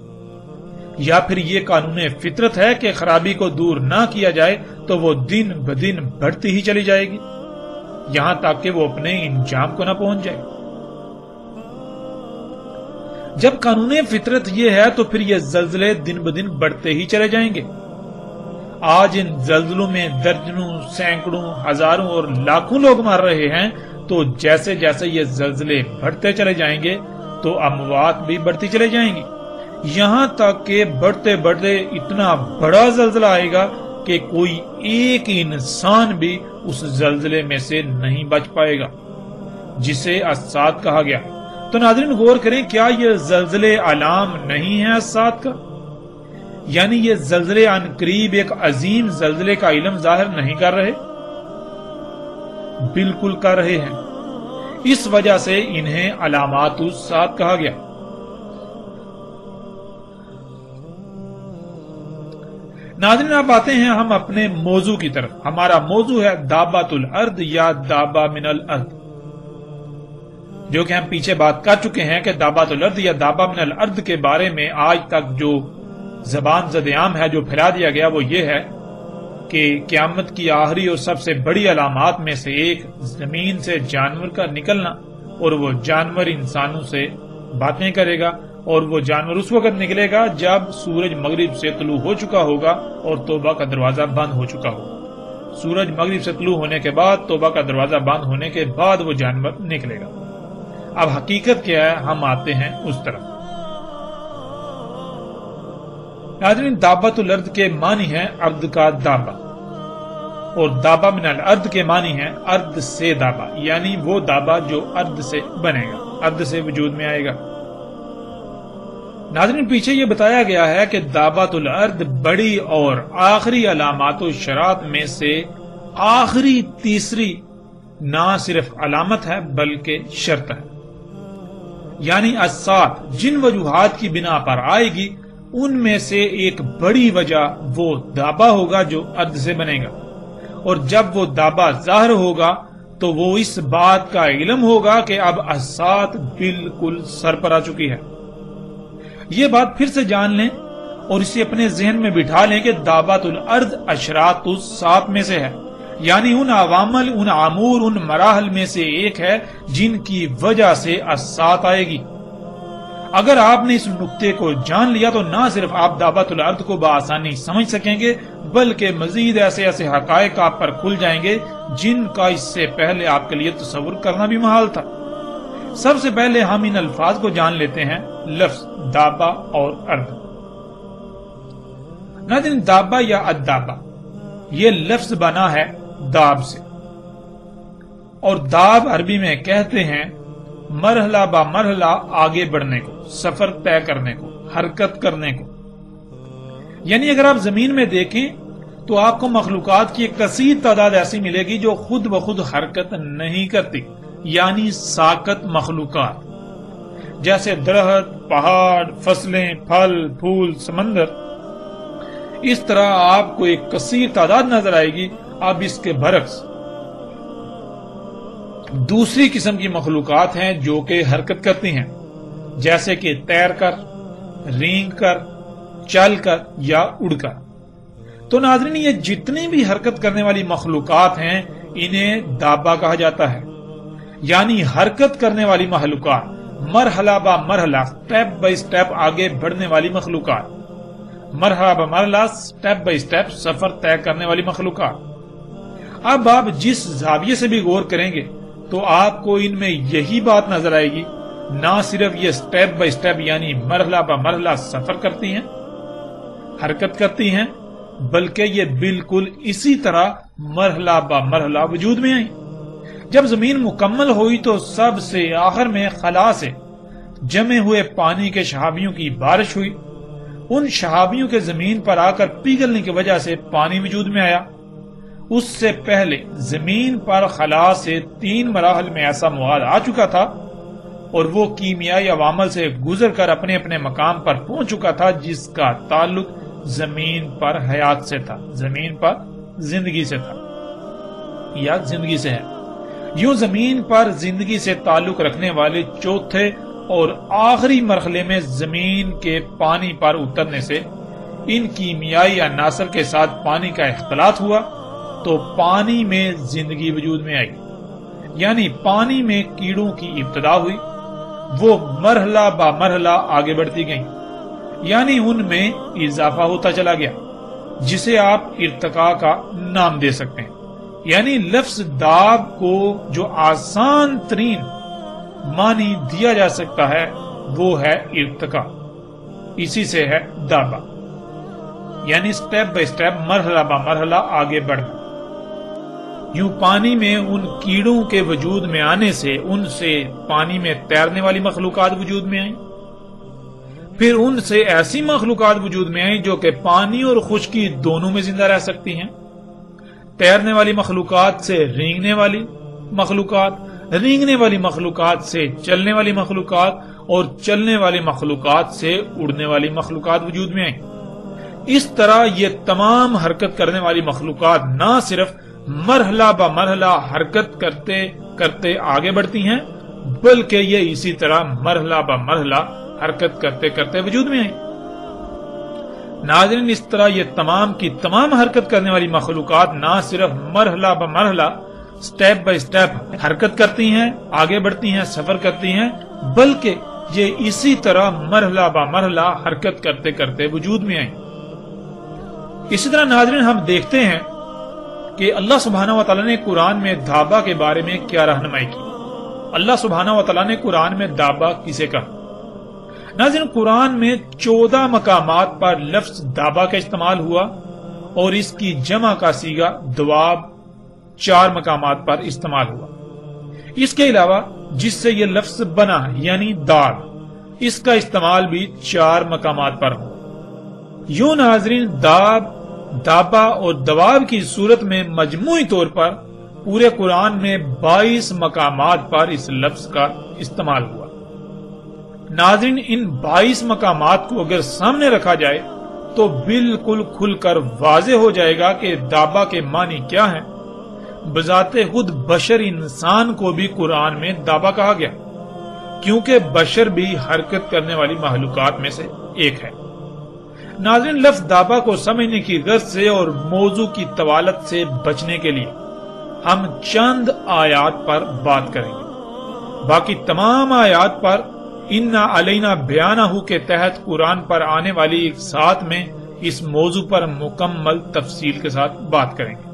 یا پھر یہ قانون فطرت ہے کہ خرابی کو دور نہ کیا جائے تو وہ دن بدن بڑھتی ہی چلی جائے گی، یہاں تک کہ وہ اپنے انجام کو نہ پہنچ جائے۔ جب قانون فطرت یہ ہے تو پھر یہ زلزلے دن بدن بڑھتے ہی چلے جائیں گے۔ آج ان زلزلوں میں درجنوں، سینکڑوں، ہزاروں اور لاکھوں لوگ مر رہے ہیں، تو جیسے جیسے یہ زلزلے بڑھتے چلے جائیں گے تو اموات بھی بڑھتی چلے جائیں گی، یہاں تک کہ بڑھتے بڑھتے اتنا بڑا زلزلہ آئے گا کہ کوئی ایک انسان بھی اس زلزلے میں سے نہیں بچ پائے گا، جسے اسات کہا گیا۔ تو ناظرین غور کریں، کیا یہ زلزلے علام نہیں ہے اسات کا؟ یعنی یہ زلزلے عن قریب ایک عظیم زلزلے کا علم ظاہر نہیں کر رہے؟ بالکل کر رہے ہیں، اس وجہ سے انہیں علامات الساعت کہا گیا۔ ناظرین اب آتے ہیں ہم اپنے موضوع کی طرف۔ ہمارا موضوع ہے دابۃ الارض یا دابہ من الارض، جو کہ ہم پیچھے بات کر چکے ہیں کہ دابۃ الارض یا دابہ من الارض کے بارے میں آج تک جو زبان زد عام ہے، جو پھیلا دیا گیا، وہ یہ ہے کہ قیامت کی آخری اور سب سے بڑی علامات میں سے ایک زمین سے جانور کا نکلنا، اور وہ جانور انسانوں سے باتیں کرے گا، اور وہ جانور اس وقت نکلے گا جب سورج مغرب سے طلوع ہو چکا ہوگا اور توبہ کا دروازہ بند ہو چکا ہوگا۔ سورج مغرب سے طلوع ہونے کے بعد، توبہ کا دروازہ بند ہونے کے بعد وہ جانور نکلے گا۔ اب حقیقت کیا ہے، ہم آتے ہیں اس طرف۔ ناظرین دابۃ الارض کے معنی ہے ارض کا دابہ، اور دابہ من الارض کے معنی ہے ارض سے دابہ، یعنی وہ دابہ جو ارض سے بنے گا، ارض سے وجود میں آئے گا۔ ناظرین پیچھے یہ بتایا گیا ہے کہ دابۃ الارض بڑی اور آخری علامات و شرائط میں سے آخری تیسری نہ صرف علامت ہے بلکہ شرط ہے، یعنی اسات جن وجوہات کی بنا پر آئے گی ان میں سے ایک بڑی وجہ وہ دابہ ہوگا جو ارض سے بنے گا، اور جب وہ دابہ ظاہر ہوگا تو وہ اس بات کا علم ہوگا کہ اب اسات بالکل سر پر آ چکی ہے۔ یہ بات پھر سے جان لیں اور اسے اپنے ذہن میں بٹھا لیں کہ دابۃ الارض اشراط الساعت میں سے ہے، یعنی ان عوامل، ان امور، ان مراحل میں سے ایک ہے جن کی وجہ سے الساعت آئے گی۔ اگر آپ نے اس نقطے کو جان لیا تو نہ صرف آپ دابۃ الارض کو بآسانی سمجھ سکیں گے، بلکہ مزید ایسے ایسے حقائق آپ پر کھل جائیں گے جن کا اس سے پہلے آپ کے لیے تصور کرنا بھی محال تھا۔ سب سے پہلے ہم ان الفاظ کو جان لیتے ہیں، لفظ دابہ اور ارض۔ ناظرین دابہ یا الدابہ یہ لفظ بنا ہے داب سے، اور داب عربی میں کہتے ہیں مرحلہ با مرحلہ آگے بڑھنے کو، سفر طے کرنے کو، حرکت کرنے کو۔ یعنی اگر آپ زمین میں دیکھیں تو آپ کو مخلوقات کی ایک کثیر تعداد ایسی ملے گی جو خود بخود حرکت نہیں کرتی، یعنی ساکت مخلوقات، جیسے درخت، پہاڑ، فصلیں، پھل، پھول، سمندر۔ اس طرح آپ کو ایک کثیر تعداد نظر آئے گی۔ اب اس کے برعکس دوسری قسم کی مخلوقات ہیں جو کہ حرکت کرتی ہیں، جیسے کہ تیر کر، رینگ کر، چل کر یا اڑ کر۔ تو ناظرین یہ جتنی بھی حرکت کرنے والی مخلوقات ہیں انہیں دابہ کہا جاتا ہے، یعنی حرکت کرنے والی مخلوقات۔ مرحلہ با مرحلہ سٹیپ بائی سٹیپ آگے بڑھنے والی مخلوقات، مرحلہ با مرحلہ سٹیپ بائی سٹیپ سفر طے کرنے والی مخلوقات۔ اب آپ جس زاویے سے بھی غور کریں گے تو آپ کو ان میں یہی بات نظر آئے گی، نہ صرف یہ سٹیپ بائی سٹیپ یعنی مرحلہ با مرحلہ سفر کرتی ہیں، حرکت کرتی ہیں، بلکہ یہ بالکل اسی طرح مرحلہ با مرحلہ وجود میں آئی۔ جب زمین مکمل ہوئی تو سب سے آخر میں خلا سے جمے ہوئے پانی کے شہابیوں کی بارش ہوئی، ان شہابیوں کے زمین پر آ کر پگھلنے کی وجہ سے پانی وجود میں آیا۔ اس سے پہلے زمین پر خلا سے 3 مراحل میں ایسا مواد آ چکا تھا اور وہ کیمیائی عوامل سے گزر کر اپنے اپنے مقام پر پہنچ چکا تھا، جس کا تعلق زمین پر حیات سے تھا، زمین پر زندگی سے تھا یا زندگی سے ہے۔ یوں زمین پر زندگی سے تعلق رکھنے والے چوتھے اور آخری مرحلے میں زمین کے پانی پر اترنے سے ان کیمیائی عناصر کے ساتھ پانی کا اختلاط ہوا تو پانی میں زندگی وجود میں آئی، یعنی پانی میں کیڑوں کی ابتدا ہوئی، وہ مرحلہ با مرحلہ آگے بڑھتی گئیں، یعنی ان میں اضافہ ہوتا چلا گیا، جسے آپ ارتقاء کا نام دے سکتے ہیں۔ یعنی لفظ داب کو جو آسان ترین معنی دیا جا سکتا ہے وہ ہے ارتقاء، اسی سے ہے دابا، یعنی سٹیپ بائی سٹیپ مرحلہ با مرحلہ آگے بڑھنا۔ یوں پانی میں ان کیڑوں کے وجود میں آنے سے ان سے پانی میں تیرنے والی مخلوقات وجود میں آئیں، پھر ان سے ایسی مخلوقات وجود میں آئیں جو کہ پانی اور خشکی دونوں میں زندہ رہ سکتی ہیں، تیرنے والی مخلوقات سے رینگنے والی مخلوقات، رینگنے والی مخلوقات سے چلنے والی مخلوقات اور چلنے والی مخلوقات سے اڑنے والی مخلوقات وجود میں آئیں۔ اس طرح یہ تمام حرکت کرنے والی مخلوقات نہ صرف مرحلہ با مرحلہ حرکت کرتے کرتے آگے بڑھتی ہیں، بلکہ یہ اسی طرح مرحلہ با مرحلہ حرکت کرتے کرتے وجود میں آئیں۔ ناظرین، اس طرح یہ تمام کی تمام حرکت کرنے والی مخلوقات نہ صرف مرحلہ با مرحلہ سٹیپ بائی سٹیپ حرکت کرتی ہیں، آگے بڑھتی ہیں، سفر کرتی ہیں، بلکہ یہ اسی طرح مرحلہ با مرحلہ حرکت کرتے کرتے وجود میں آئیں۔ اسی طرح ناظرین، ہم دیکھتے ہیں کہ اللہ سبحانہ و تعالیٰ نے قرآن میں دابا کے بارے میں کیا رہنمائی کی۔ اللہ سبحانہ و تعالیٰ نے قرآن میں دابا کسے کہا؟ ناظرین، قرآن میں 14 مقامات پر لفظ دابا کا استعمال ہوا اور اس کی جمع کا صیغہ دواب 4 مقامات پر استعمال ہوا۔ اس کے علاوہ جس سے یہ لفظ بنا یعنی داب، اس کا استعمال بھی 4 مقامات پر ہوا۔ یوں ناظرین، داب، دابا اور دواب کی صورت میں مجموعی طور پر پورے قرآن میں 22 مقامات پر اس لفظ کا استعمال ہوا۔ ناظرین، ان 22 مقامات کو اگر سامنے رکھا جائے تو بالکل کھل کر واضح ہو جائے گا کہ دابا کے معنی کیا ہیں۔ بذات خود بشر انسان کو بھی قرآن میں دابا کہا گیا، کیونکہ بشر بھی حرکت کرنے والی مخلوقات میں سے ایک ہے۔ ناظرین، لفظ دابا کو سمجھنے کی غرض سے اور موضوع کی طوالت سے بچنے کے لیے ہم چند آیات پر بات کریں گے۔ باقی تمام آیات پر اِنَّا عَلَيْنَا بِيَانَهُ کے تحت قرآن پر آنے والی ایک ساتھ میں اس موضوع پر مکمل تفصیل کے ساتھ بات کریں گے۔